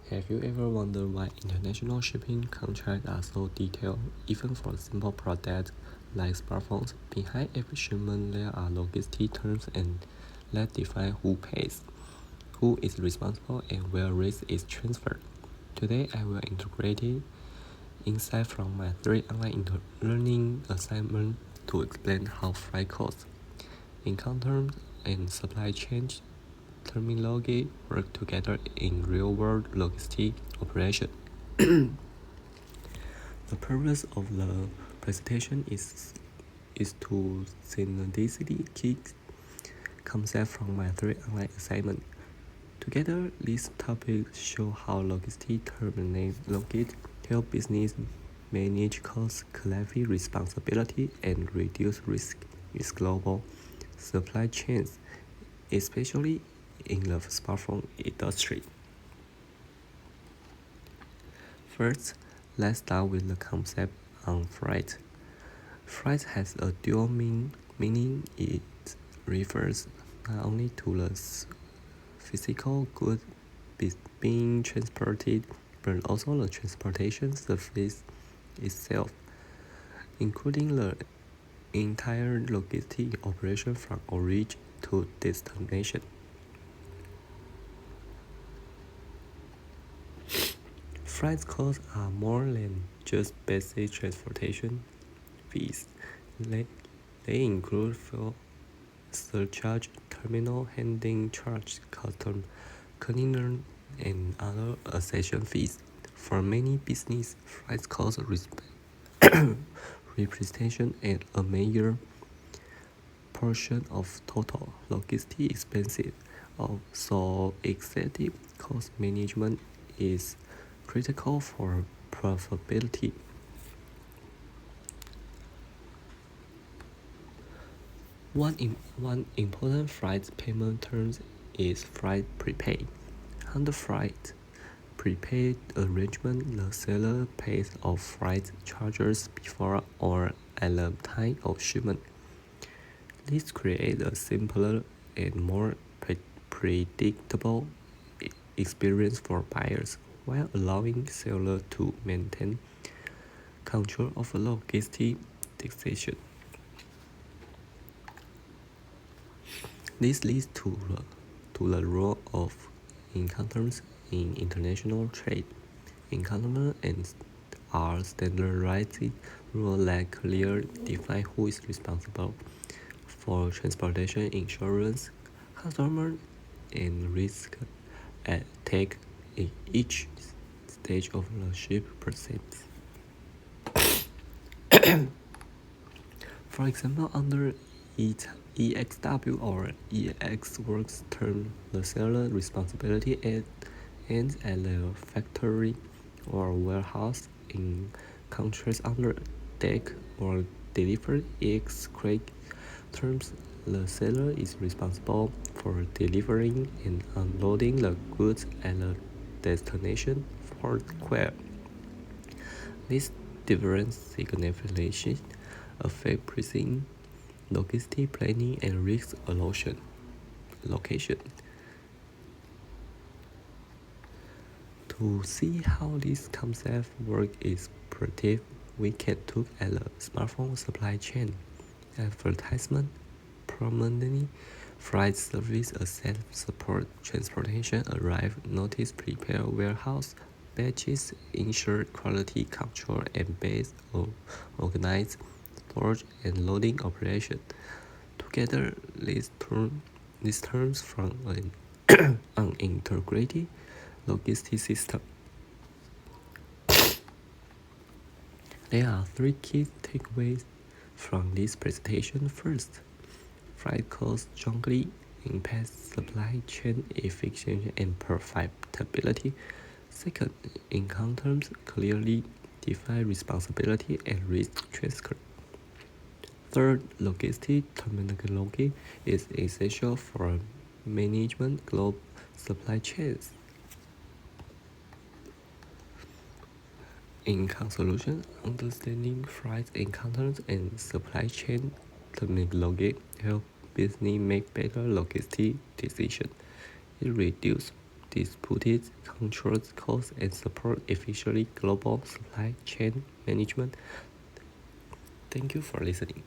Have you ever wondered why international shipping contracts are so detailed, even for simple products like smartphones? Behind every shipment, there are logistic terms and that define who pays, who is responsible, and where risk is transferred. Today, I will integrate insight from my 3 online learning assignments to explain how freight costs, encounters, and supply chain terminology work together in real-world logistic operation. The purpose of the presentation is to synthesize key concepts from my 3 online assignment. Together, these topics show how logistic terminology help business manage costs, clarify responsibility, and reduce risk in global supply chains, especially in the smartphone industry. First, let's start with the concept on freight. Freight has a dual meaning. It refers not only to the physical goods being transported, but also the transportation service itself, including the entire logistic operation from origin to destination. Freight costs are more than just basic transportation fees. They include fuel surcharge, terminal handling charge, custom cleaner, and other accession fees. For many business, freight costs representation at a major portion of total logistic expenses. So excessive cost management is critical for profitability. One important freight payment term is freight prepaid. Under freight prepaid arrangement, the seller pays off freight charges before or at the time of shipment. This creates a simpler and more predictable experience for buyers, while allowing sellers to maintain control of logistic decision. This leads to the role of encounters in international trade. Encounters are standardized rules that clearly define who is responsible for transportation, insurance, customer, and risk take in each stage of the ship process. For example, under EXW or EX works term, the seller responsibility ends at the factory or warehouse. In contrast, under deck or delivery EX crate terms, the seller is responsible for delivering and unloading the goods at the destination for care. This difference significantly affects pricing, logistic planning, and risk allocation. To see how this concept works in practice, we can look at the smartphone supply chain. Advertisement, prominently, freight service, asset support, transportation, arrive, notice, prepare, warehouse, batches, ensure quality control, and base organize storage and loading operation. Together, these terms from an integrated logistic system. There are 3 key takeaways from this presentation. First, freight costs strongly impact supply chain efficiency and profitability. Second, encounters clearly define responsibility and risk transfer. Third, logistic terminology is essential for management global supply chains. In conclusion, understanding freight encounters and supply chain terminology help business make better logistic decisions. It reduces disputes, control costs, and support efficiently global supply chain management. Thank you for listening.